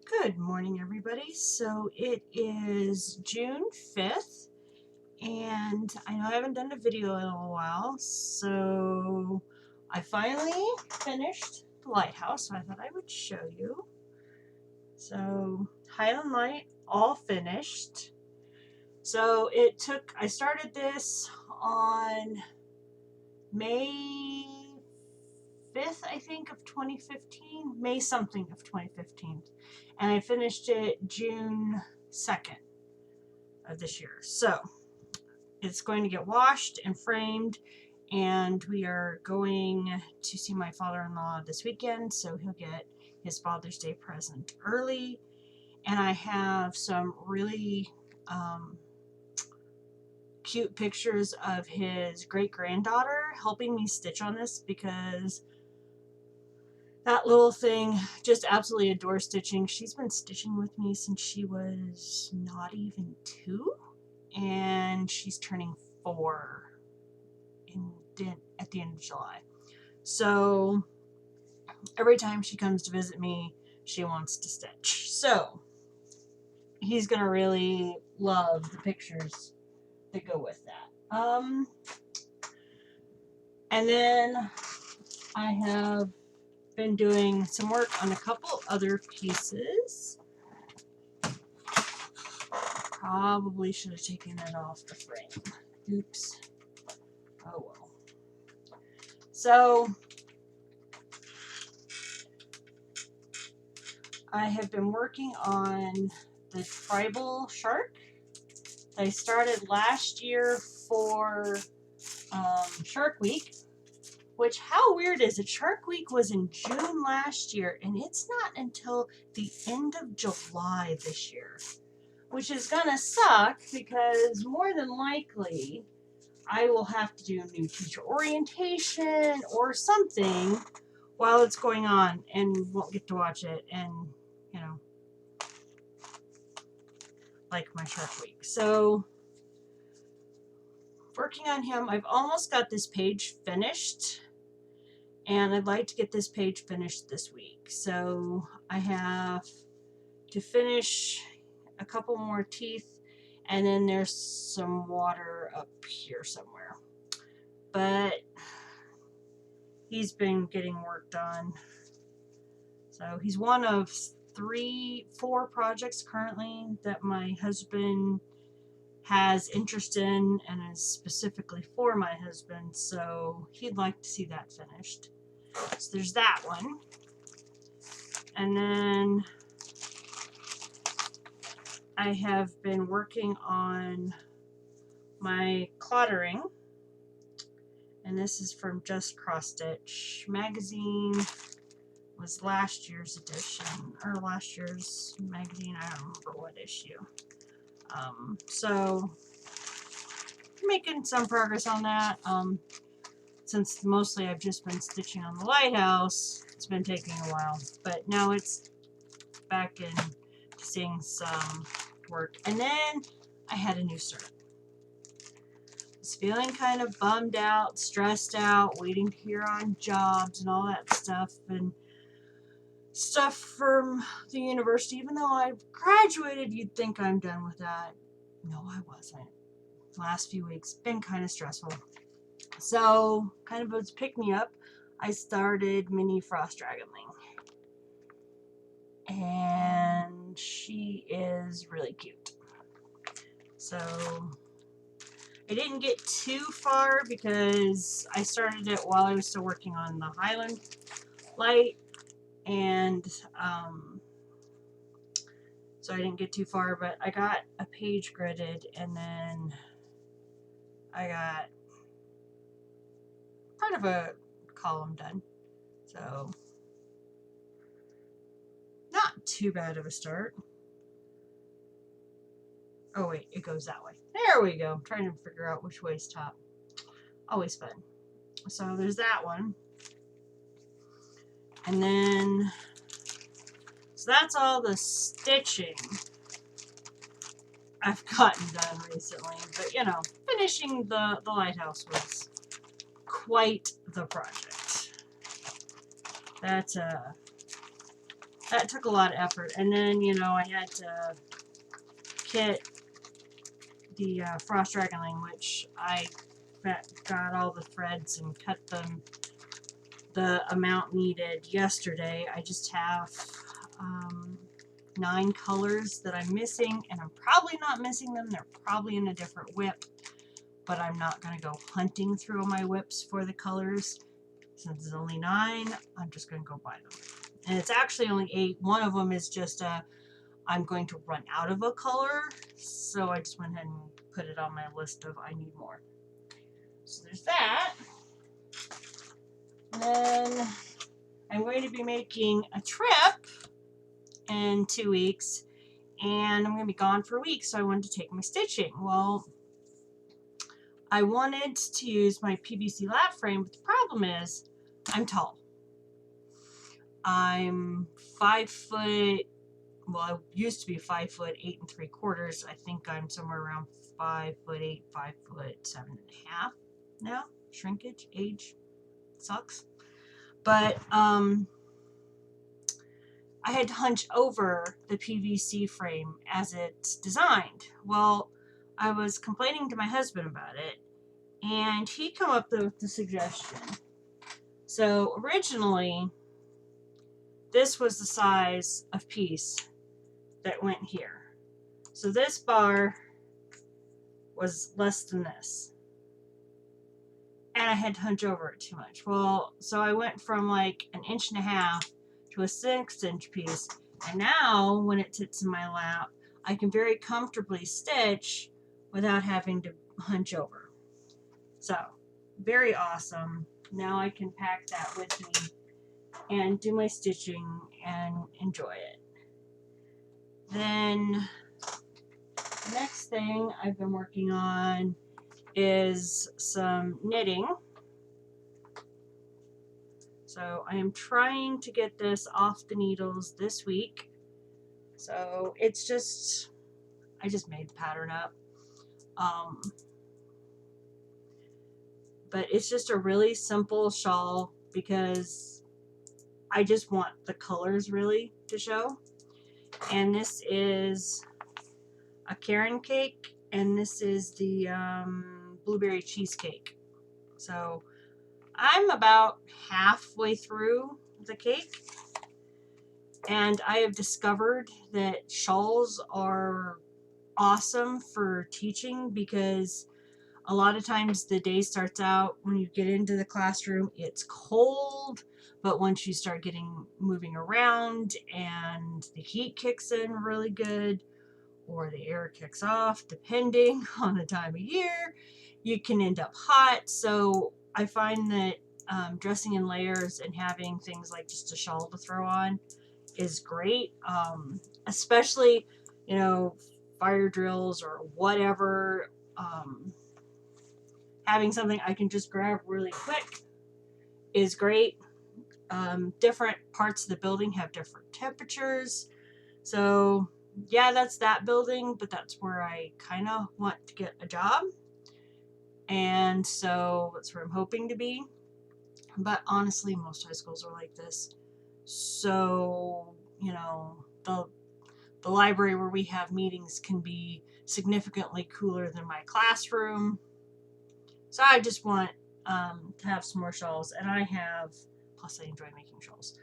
Good morning, everybody. So it is June 5th, and I know I haven't done a video in a while, so I finally finished the lighthouse, so I thought I would show you. So Highland Light, all finished. So I started this on May 5th, I think, of 2015, May something of 2015. And I finished it June 2nd of this year. So it's going to get washed and framed, and we are going to see my father-in-law this weekend, so he'll get his Father's Day present early. And I have some really cute pictures of his great-granddaughter helping me stitch on this, because that little thing just absolutely adores stitching. She's been stitching with me since she was not even 2, and she's turning 4 at the end of July. So every time she comes to visit me, she wants to stitch. So he's gonna really love the pictures that go with that. And then I have been doing some work on a couple other pieces. Probably should have taken it off the frame. Oops. Oh well. So I have been working on the tribal shark. I started last year for Shark Week, which, how weird is it? Shark Week was in June last year, and it's not until the end of July this year, which is gonna suck because more than likely I will have to do new teacher orientation or something while it's going on and won't get to watch it and, you know, like my Shark Week. So working on him, I've almost got this page finished, and I'd like to get this page finished this week. So I have to finish a couple more teeth, and then there's some water up here somewhere. But he's been getting work done. So he's one of 4 projects currently that my husband has interest in and is specifically for my husband, so he'd like to see that finished. So there's that one. And then I have been working on my cluttering, and this is from Just Cross Stitch magazine. Was last year's edition, or last year's magazine, I don't remember what issue. So making some progress on that. Since mostly I've just been stitching on the lighthouse, it's been taking a while, but now it's back in to seeing some work. And then I had a new start. I was feeling kind of bummed out, stressed out, waiting to hear on jobs and all that stuff, and stuff from the university. Even though I've graduated, you'd think I'm done with that. No, I wasn't. The last few weeks been kind of stressful. So, kind of as pick me up, I started Mini Frost Dragonling. And she is really cute. So, I didn't get too far because I started it while I was still working on the Highland Light, and so I didn't get too far, but I got a page gridded, and then I got part of a column done. So not too bad of a start. Oh wait, it goes that way. There we go. I'm trying to figure out which way is top. Always fun. So there's that one. And then, so that's all the stitching I've gotten done recently. But you know, finishing the lighthouse was quite the project. That's that took a lot of effort. And then, you know, I had to kit the frost dragonling, which I got all the threads and cut them the amount needed yesterday. I just have 9 colors that I'm missing, and I'm probably not missing them. They're probably in a different whip, but I'm not going to go hunting through my whips for the colors. Since it's only 9, I'm just going to go buy them. And it's actually only 8. One of them is just I'm going to run out of a color, so I just went ahead and put it on my list of I need more. So there's that. And then I'm going to be making a trip in 2 weeks, and I'm going to be gone for a week, so I wanted to take my stitching. Well, I wanted to use my PVC lap frame, but the problem is I'm tall. I'm 5 foot, well, I used to be 5 foot 8 3/4. I think I'm somewhere around 5 foot 8, 5 foot 7 1/2 now. Shrinkage, age, sucks. But I had to hunch over the PVC frame as it's designed. Well, I was complaining to my husband about it, and he came up with the suggestion. So originally, this was the size of piece that went here. So this bar was less than this. And I had to hunch over it too much. Well, so I went from like 1.5 inches to a 6-inch piece. And now when it sits in my lap, I can very comfortably stitch without having to hunch over. So very awesome. Now I can pack that with me and do my stitching and enjoy it. Then the next thing I've been working on is some knitting. So I am trying to get this off the needles this week. So it's just, I just made the pattern up. But it's just a really simple shawl because I just want the colors really to show. And this is a Karen cake, and this is the blueberry cheesecake. So I'm about halfway through the cake, and I have discovered that shawls are awesome for teaching because a lot of times the day starts out when you get into the classroom, it's cold, but once you start moving around and the heat kicks in really good, or the air kicks off, depending on the time of year, you can end up hot. So I find that dressing in layers and having things like just a shawl to throw on is great, especially, you know, fire drills or whatever. Having something I can just grab really quick is great. Different parts of the building have different temperatures. So yeah, that's that building, but that's where I kind of want to get a job. And so that's where I'm hoping to be. But honestly, most high schools are like this. So, you know, the library where we have meetings can be significantly cooler than my classroom. So I just want to have some more shawls. And I have, plus I enjoy making shawls.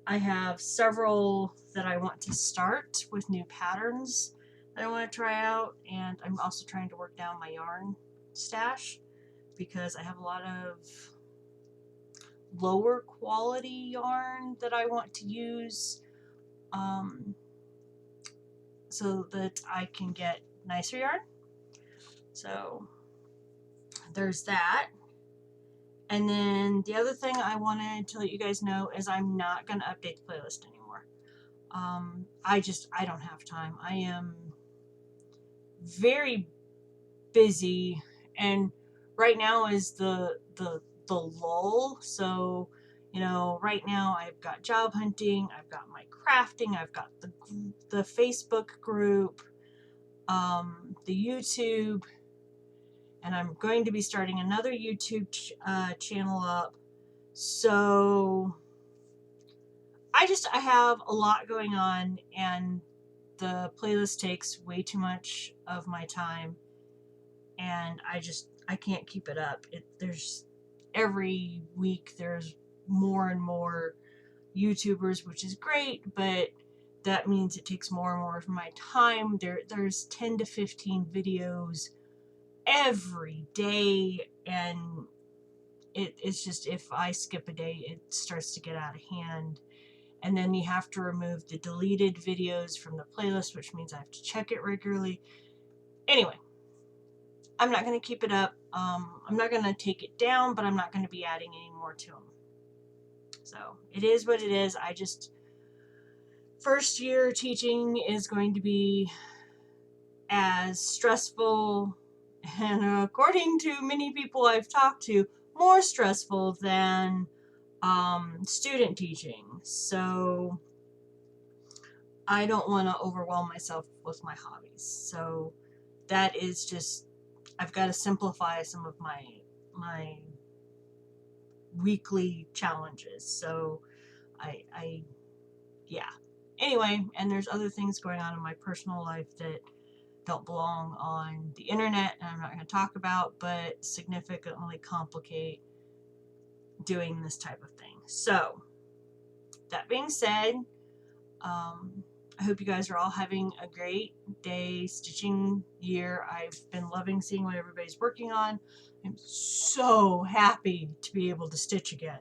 I have several that I want to start with new patterns that I want to try out, and I'm also trying to work down my yarn stash because I have a lot of lower quality yarn that I want to use so that I can get nicer yarn. So there's that. And then the other thing I wanted to let you guys know is I'm not going to update the playlist anymore. I don't have time. I am very busy, and right now is the lull. So, you know, right now I've got job hunting, I've got my crafting, I've got the Facebook group, the YouTube, and I'm going to be starting another YouTube channel up. So I have a lot going on, and the playlist takes way too much of my time, and I can't keep it up. There's every week there's more and more YouTubers, which is great, but that means it takes more and more of my time. There's 10 to 15 videos every day, and it's just, if I skip a day, it starts to get out of hand. And then you have to remove the deleted videos from the playlist, which means I have to check it regularly. Anyway, I'm not going to keep it up. I'm not going to take it down, but I'm not going to be adding any more to them. So it is what it is. First year teaching is going to be as stressful, and according to many people I've talked to, more stressful than student teaching. So I don't want to overwhelm myself with my hobbies. So that is just, I've got to simplify some of my weekly challenges. So yeah. Anyway, and there's other things going on in my personal life that don't belong on the internet, and I'm not going to talk about, but significantly complicate doing this type of thing. So that being said, I hope you guys are all having a great day, stitching year. I've been loving seeing what everybody's working on. I'm so happy to be able to stitch again.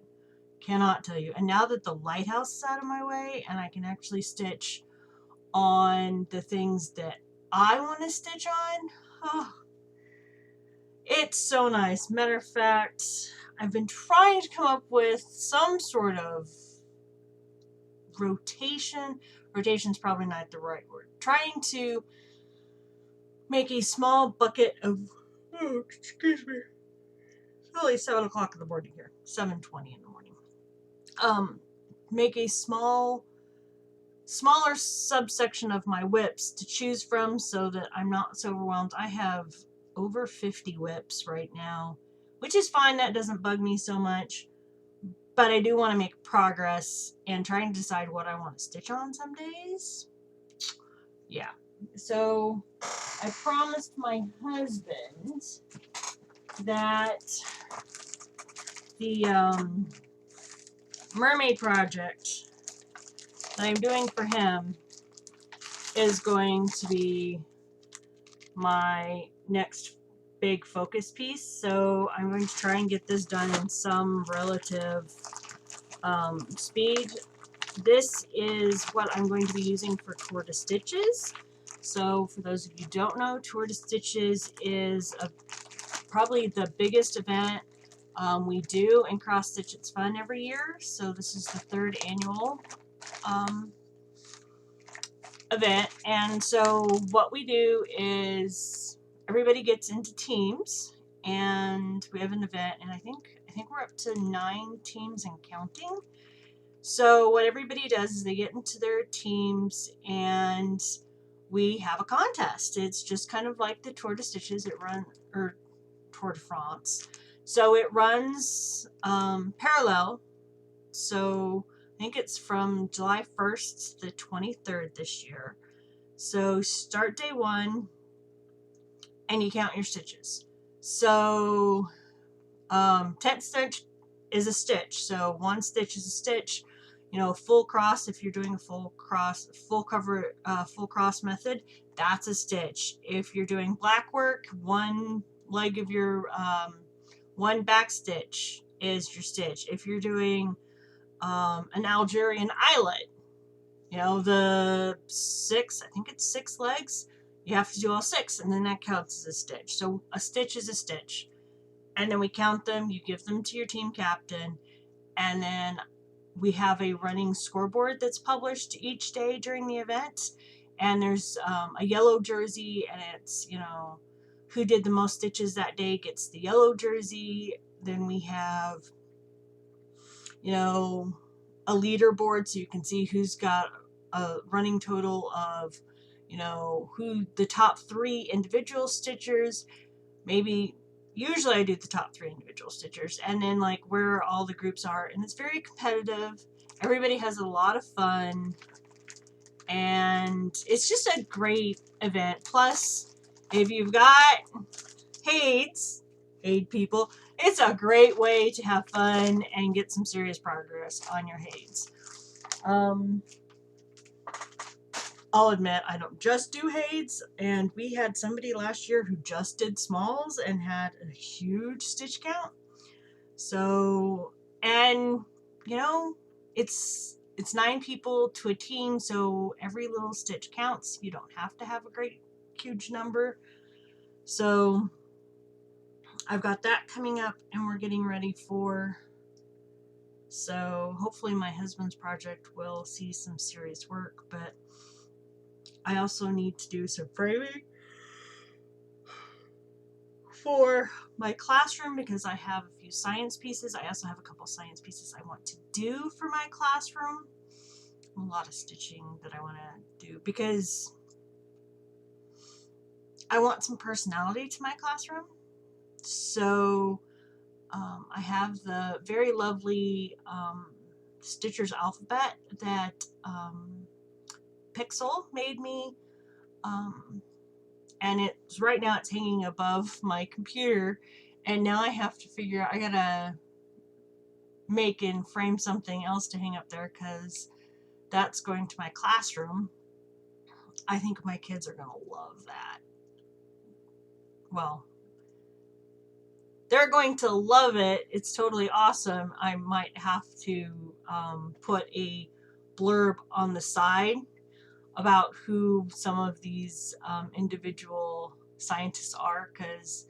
Cannot tell you. And now that the lighthouse is out of my way and I can actually stitch on the things that I want to stitch on, oh, it's so nice. Matter of fact, I've been trying to come up with some sort of rotation. Rotation's probably not the right word. Trying to make a small bucket of, oh, excuse me, it's only 7 o'clock in the morning here, 7:20 in the morning. Make a smaller subsection of my whips to choose from so that I'm not so overwhelmed. I have over 50 whips right now, which is fine. That doesn't bug me so much. But I do want to make progress and trying to decide what I want to stitch on some days. Yeah. So I promised my husband that the mermaid project that I'm doing for him is going to be my next big focus piece. So I'm going to try and get this done in some relative speed. This is what I'm going to be using for Tortoise Stitches. So for those of you who don't know, Tortoise Stitches is probably the biggest event we do in Cross Stitch It's Fun every year. So this is the 3rd annual event. And so what we do is everybody gets into teams, and we have an event, and I think we're up to 9 teams and counting. So what everybody does is they get into their teams and we have a contest. It's just kind of like the Tour de Stitches. Or Tour de France. So it runs parallel. So I think it's from July 1st to the 23rd this year. So start day 1 and you count your stitches. So 10th stitch is a stitch. So 1 stitch is a stitch. You know, full cross, if you're doing a full cross method, that's a stitch. If you're doing black work, 1 leg of your 1 back stitch is your stitch. If you're doing an Algerian eyelet, you know, the 6, I think it's 6 legs, you have to do all 6, and then that counts as a stitch. So a stitch is a stitch. And then we count them, you give them to your team captain, and then we have a running scoreboard that's published each day during the event. And there's a yellow jersey, and it's, you know, who did the most stitches that day gets the yellow jersey. Then we have, you know, a leaderboard so you can see who's got a running total of, you know, who the top 3 individual stitchers, maybe. Usually I do the top 3 individual stitchers, and then like where all the groups are, and it's very competitive. Everybody has a lot of fun, and it's just a great event. Plus, if you've got Hades, Aid people, it's a great way to have fun and get some serious progress on your Hades. I'll admit, I don't just do Hades, and we had somebody last year who just did smalls and had a huge stitch count. So, and you know, it's 9 people to a team, so every little stitch counts. You don't have to have a great huge number. So I've got that coming up, and we're getting ready for. So hopefully my husband's project will see some serious work, but I also need to do some framing for my classroom because I have a few science pieces. I also have a couple science pieces I want to do for my classroom. A lot of stitching that I want to do because I want some personality to my classroom. So I have the very lovely Stitcher's alphabet that Pixel made me, and it's right now it's hanging above my computer, and now I have to figure out, I gotta make and frame something else to hang up there because that's going to my classroom. I think my kids are gonna love that. Well, they're going to love it. It's totally awesome. I might have to put a blurb on the side about who some of these individual scientists are, because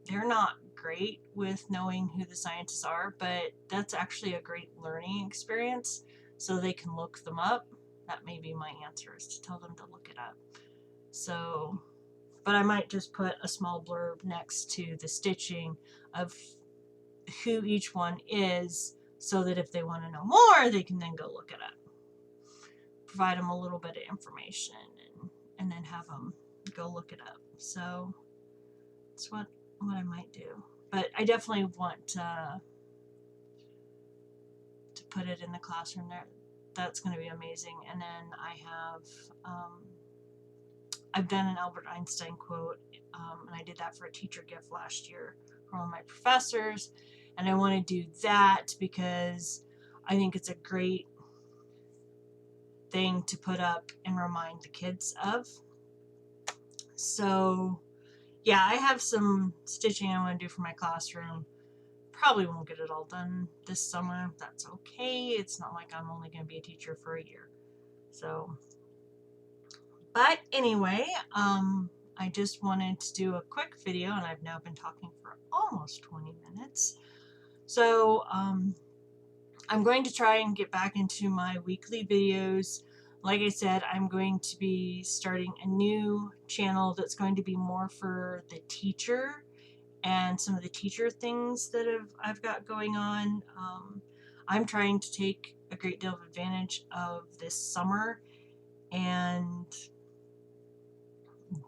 they're not great with knowing who the scientists are, but that's actually a great learning experience, so they can look them up. That may be my answer, is to tell them to look it up. So, but I might just put a small blurb next to the stitching of who each one is, so that if they want to know more, they can then go look it up. Provide them a little bit of information and then have them go look it up. So that's what I might do. But I definitely want to put it in the classroom there. That's going to be amazing. And then I have I've done an Albert Einstein quote, and I did that for a teacher gift last year for one of my professors, and I want to do that because I think it's a great thing to put up and remind the kids of. So yeah, I have some stitching I want to do for my classroom. Probably won't get it all done this summer. That's okay. It's not like I'm only going to be a teacher for a year. So, but anyway, I just wanted to do a quick video, and I've now been talking for almost 20 minutes. So, I'm going to try and get back into my weekly videos. Like I said, I'm going to be starting a new channel that's going to be more for the teacher and some of the teacher things that I've got going on. I'm trying to take a great deal of advantage of this summer and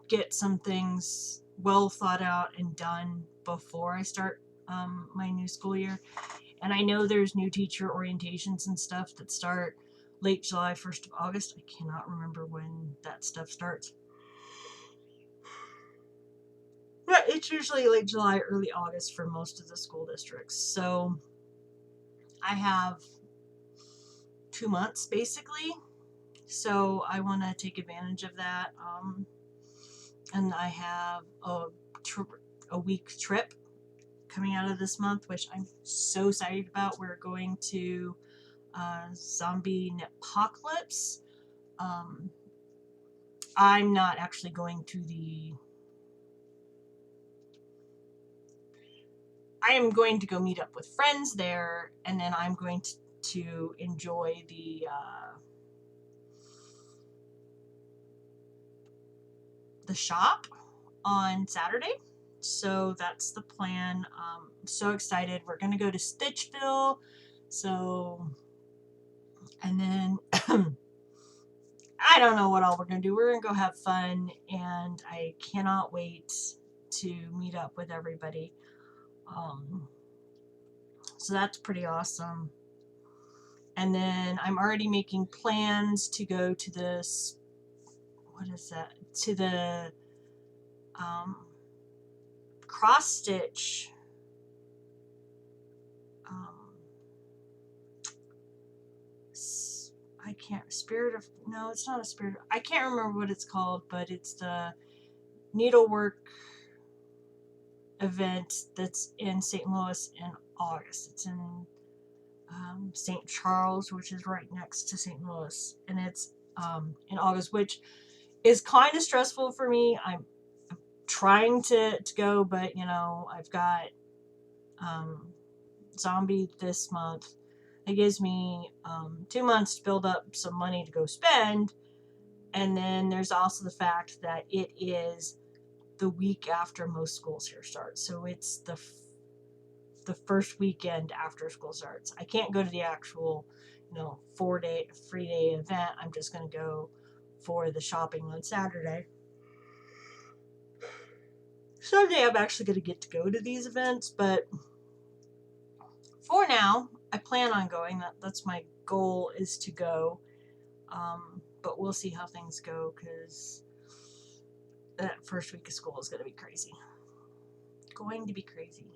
get some things well thought out and done before I start my new school year. And I know there's new teacher orientations and stuff that start late July, 1st of August. I cannot remember when that stuff starts. But it's usually late July, early August for most of the school districts. So I have 2 months basically. So I want to take advantage of that. And I have a week trip coming out of this month, which I'm so excited about. We're going to zombie apocalypse. I'm not actually going to I am going to go meet up with friends there, and then I'm going to enjoy the shop on Saturday. So that's the plan. I'm so excited. We're going to go to Stitchville. So, and then I don't know what all we're going to do. We're going to go have fun, and I cannot wait to meet up with everybody. So that's pretty awesome. And then I'm already making plans to go to this, what is that? To the cross stitch. I can't, no, it's not a spirit. I can't remember what it's called, but it's the needlework event that's in St. Louis in August. It's in St. Charles, which is right next to St. Louis, and it's in August, which is kind of stressful for me. I'm trying to go, but you know, I've got Zombie this month. It gives me 2 months to build up some money to go spend, and then there's also the fact that it is the week after most schools here start, so it's the first weekend after school starts. I can't go to the actual, 4-day free day event. I'm just going to go for the shopping on Saturday. Someday I'm actually going to get to go to these events, but for now, I plan on going. That's my goal, is to go. But we'll see how things go, because that first week of school is going to be crazy. Going to be crazy.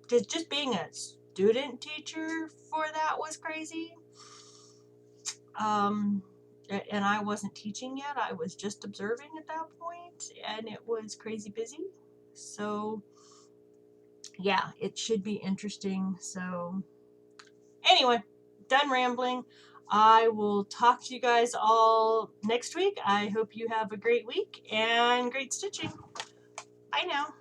Just being a student teacher for that was crazy. And I wasn't teaching yet. I was just observing at that point, and it was crazy busy. So yeah, it should be interesting. So anyway, done rambling. I will talk to you guys all next week. I hope you have a great week and great stitching. Bye now.